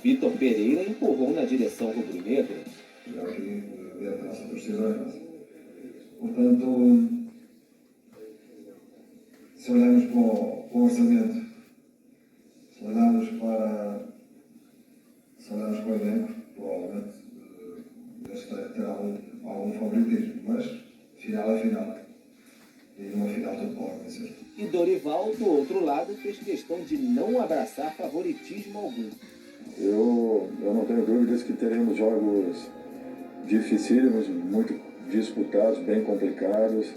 Vitor Pereira empurrou na direção rubro-negra. Já aqui dentro dessa torcida. Portanto, se olharmos para o orçamento, se olharmos para o elenco, provavelmente terá algum favoritismo, mas final é final. E uma final todo pode vencer. E Dorival, do outro lado, fez questão de não abraçar favoritismo algum. Eu não tenho dúvidas que teremos jogos dificílimos, muito disputados, bem complicados.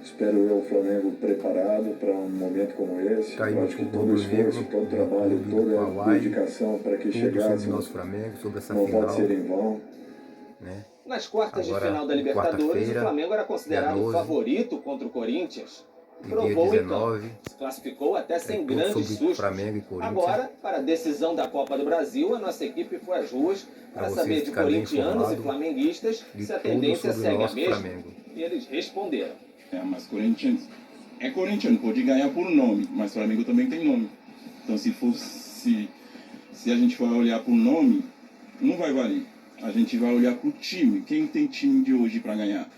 Espero eu o Flamengo preparado para um momento como esse. Tá, eu acho que todo o esforço, todo o trabalho, toda a dedicação para que chegasse nosso Flamengo, sobre essa não final, pode ser em vão. Né? Nas quartas Agora, de final da Libertadores, o Flamengo era considerado o favorito contra o Corinthians. Provou então, se classificou até sem grandes sustos. Agora, para a decisão da Copa do Brasil, a nossa equipe foi às ruas para saber de corintianos e flamenguistas se a tendência segue a mesma. E eles responderam. Mas Corinthians é Corinthians, pode ganhar por nome, mas Flamengo também tem nome. Então se a gente for olhar por nome, não vai valer. A gente vai olhar pro time. Quem tem time de hoje para ganhar?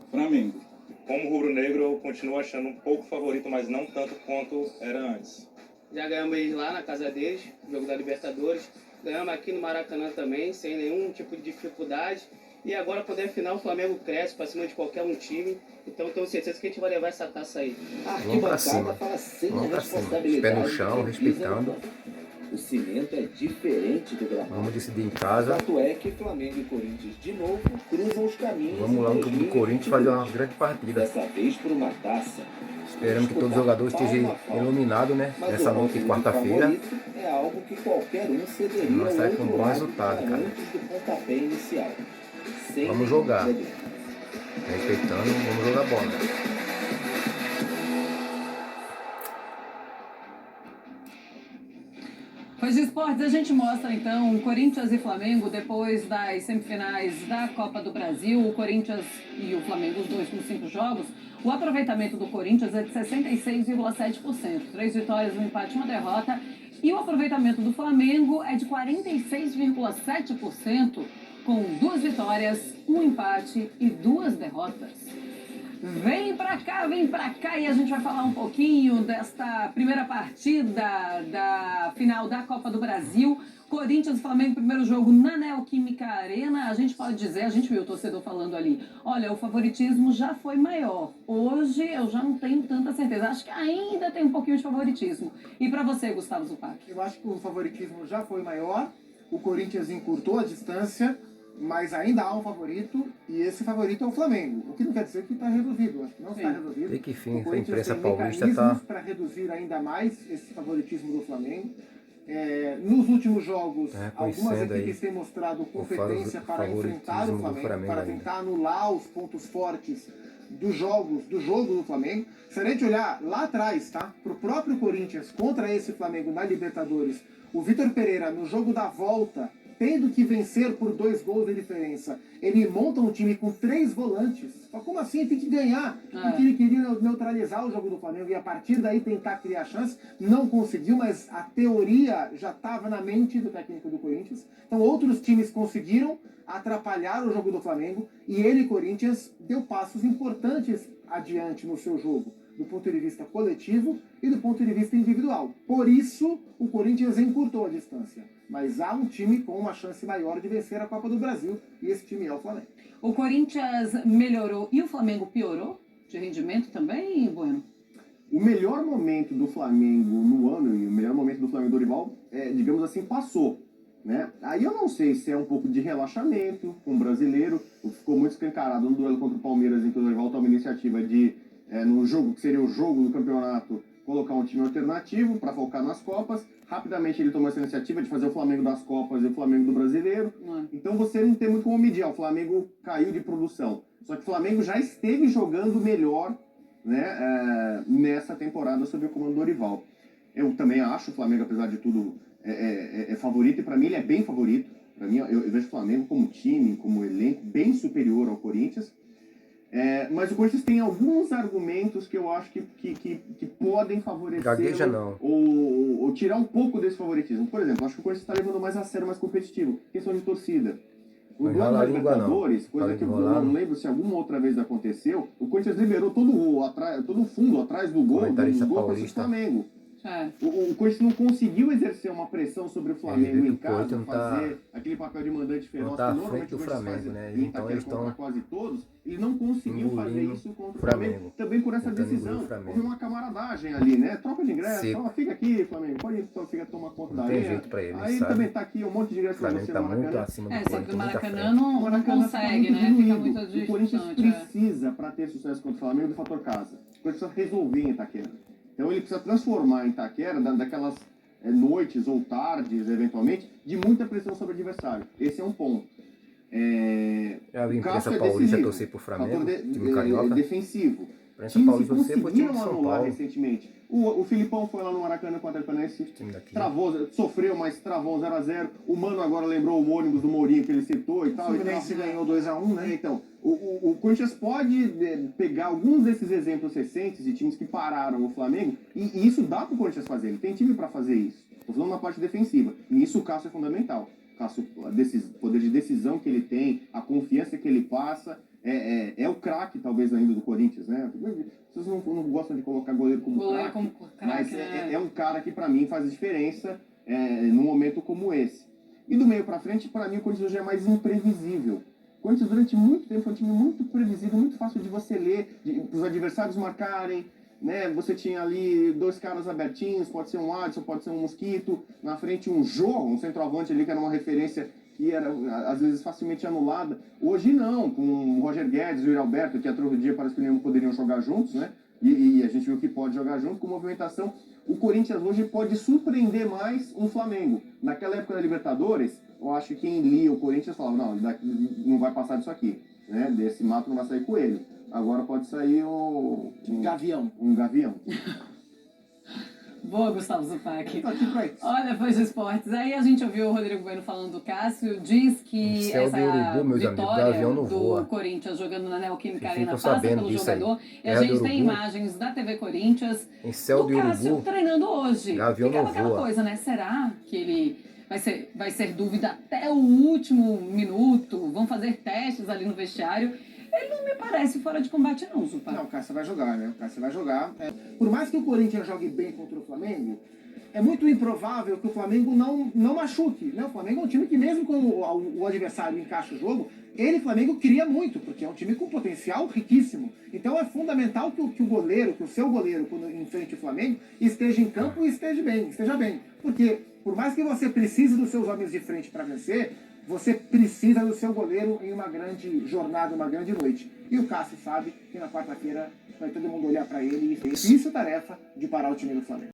Flamengo. Como rubro-negro, eu continuo achando um pouco favorito, mas não tanto quanto era antes. Já ganhamos eles lá na casa deles, jogo da Libertadores. Ganhamos aqui no Maracanã também, sem nenhum tipo de dificuldade. E agora, quando é final, o Flamengo cresce para cima de qualquer um time. Então, tenho certeza que a gente vai levar essa taça aí. Vamos pra cima. Vamos pra cima. Pé no chão, respeitando. O cimento é diferente do gramado. Vamos decidir em casa. Fato é que Flamengo e Corinthians de novo cruzam os caminhos. Vamos lá no clube do Corinthians fazer uma grande partida. Dessa vez por uma taça. Esperamos que todos os jogadores estejam iluminados, né? Nessa noite de quarta-feira. É algo que qualquer um cederia. Nós saímos com um bom resultado, cara. Antes do pontapé inicial. Vamos jogar. Respeitando, vamos jogar bola. Pois de esportes, a gente mostra então Corinthians e Flamengo depois das semifinais da Copa do Brasil. O Corinthians e o Flamengo, os dois com 5 jogos. O aproveitamento do Corinthians é de 66,7%. 3 vitórias, 1 empate e 1 derrota. E o aproveitamento do Flamengo é de 46,7%, com 2 vitórias, 1 empate e 2 derrotas. Vem pra cá e a gente vai falar um pouquinho desta primeira partida da final da Copa do Brasil. Corinthians e Flamengo, primeiro jogo na Neoquímica Arena. A gente pode dizer, a gente viu o torcedor falando ali, olha, o favoritismo já foi maior. Hoje eu já não tenho tanta certeza. Acho que ainda tem um pouquinho de favoritismo. E pra você, Gustavo Zupac? Eu acho que o favoritismo já foi maior. O Corinthians encurtou a distância, mas ainda há um favorito, e esse favorito é o Flamengo. O que não quer dizer que está resolvido. Acho que não está resolvido. Tem que fim, a imprensa paulista está para reduzir ainda mais esse favoritismo do Flamengo. Nos últimos jogos, algumas equipes têm mostrado competência para enfrentar o Flamengo, para tentar anular os pontos fortes do jogo do Flamengo. Se a gente olhar lá atrás, tá? Para o próprio Corinthians contra esse Flamengo na Libertadores, o Vitor Pereira, no jogo da volta, tendo que vencer por 2 gols de diferença, ele monta um time com 3 volantes. Mas como assim? Tem que ganhar. Porque ele queria neutralizar o jogo do Flamengo e a partir daí tentar criar chance. Não conseguiu, mas a teoria já estava na mente do técnico do Corinthians. Então outros times conseguiram atrapalhar o jogo do Flamengo e ele, Corinthians, deu passos importantes adiante no seu jogo, do ponto de vista coletivo e do ponto de vista individual. Por isso, o Corinthians encurtou a distância. Mas há um time com uma chance maior de vencer a Copa do Brasil, e esse time é o Flamengo. O Corinthians melhorou e o Flamengo piorou de rendimento também, Bueno? O melhor momento do Flamengo no ano, e o melhor momento do Flamengo Dorival, digamos assim, passou. Né? Aí eu não sei se é um pouco de relaxamento com o brasileiro, ficou muito escancarado no duelo contra o Palmeiras, em que o Dorival toma a iniciativa de, no jogo que seria o jogo do campeonato, colocar um time alternativo para focar nas Copas. Rapidamente ele tomou essa iniciativa de fazer o Flamengo das Copas e o Flamengo do Brasileiro. Então você não tem muito como medir. O Flamengo caiu de produção. Só que o Flamengo já esteve jogando melhor, né, nessa temporada sob o comando do Dorival. Eu também acho o Flamengo, apesar de tudo, é favorito. E para mim ele é bem favorito. Para mim eu vejo o Flamengo como time, como elenco, bem superior ao Corinthians. Mas o Corinthians tem alguns argumentos que eu acho que podem favorecer ou tirar um pouco desse favoritismo. Por exemplo, acho que o Corinthians está levando mais a sério, mais competitivo. Questão de torcida. O duelo da Libertadores, coisa que eu não lembro se alguma outra vez aconteceu, o Corinthians liberou todo o fundo atrás do gol para o Flamengo. O Corinthians não conseguiu exercer uma pressão sobre o Flamengo em casa, fazer aquele papel de mandante feroz que normalmente o Corinthians faz, né? Então eles estão quase todos. Ele não conseguiu fazer isso contra o Flamengo. Também por essa decisão. Houve uma camaradagem ali, né? Troca de ingresso, fica aqui, Flamengo, pode fica tomar conta da arena. Aí também tá aqui um monte de ingresso pra você no Maracanã. Só que o Maracanã não consegue, né? Fica muito distante. O Corinthians precisa, para ter sucesso contra o Flamengo, do fator casa. O Corinthians precisa resolver em Itaquera. Então ele precisa transformar em Itaquera, daquelas noites ou tardes, eventualmente, de muita pressão sobre o adversário. Esse é um ponto. A imprensa paulista torcer pro Flamengo, time carioca. Defensivo. Times que conseguiram anular recentemente. O Filipão foi lá no Maracanã com o Atlético, travou, sofreu, mas travou 0x0. O Mano agora lembrou o ônibus do Mourinho que ele citou e tal. O Fluminense ganhou 2x1, né? Então, o Corinthians pode pegar alguns desses exemplos recentes de times que pararam o Flamengo e isso dá pro Corinthians fazer. Ele tem time para fazer isso. Tô falando na parte defensiva. E nisso o Cássio é fundamental. O poder de decisão que ele tem, a confiança que ele passa, é o craque, talvez, ainda do Corinthians, né? Vocês não gostam de colocar goleiro como craque, mas é um cara que, para mim, faz a num momento como esse. E do meio para frente, para mim, o Corinthians hoje é mais imprevisível. O Corinthians, durante muito tempo, foi um time muito previsível, muito fácil de você ler, os adversários marcarem, né? Você tinha ali dois caras abertinhos, pode ser um Adson, pode ser um Mosquito, na frente um Jô, um centroavante ali que era uma referência que era, às vezes, facilmente anulada. Hoje não, com o Roger Guedes e o Yuri Alberto, que até outro dia parece que nem poderiam jogar juntos, né? E a gente viu que pode jogar junto com movimentação. O Corinthians hoje pode surpreender mais um Flamengo. Naquela época da Libertadores, eu acho que quem lia o Corinthians falava, não vai passar disso aqui, né? Desse mato não vai sair coelho. Agora pode sair um gavião. Um gavião. Boa, Gustavo Zupac. Olha, foi de esportes. Aí a gente ouviu o Rodrigo Bueno falando do Cássio, diz que essa vitória do Corinthians jogando na Neoquímica Arena passa pelo jogador. E a gente tem imagens da TV Corinthians do Cássio treinando hoje. Ficava aquela coisa, né? Será que ele vai ser dúvida até o último minuto? Vão fazer testes ali no vestiário? Ele não me parece fora de combate não, Zupac. Não, o Cássio vai jogar, né? O Cássio vai jogar. Por mais que o Corinthians jogue bem contra o Flamengo, é muito improvável que o Flamengo não machuque, né? O Flamengo é um time que mesmo quando o adversário encaixa o jogo, ele, Flamengo, cria muito, porque é um time com potencial riquíssimo. Então é fundamental que o seu goleiro, quando enfrente o Flamengo, esteja em campo e esteja bem. Porque, por mais que você precise dos seus homens de frente para vencer, você precisa do seu goleiro em uma grande jornada, uma grande noite. E o Cássio sabe que na quarta-feira vai todo mundo olhar para ele e fez isso tarefa de parar o time do Flamengo.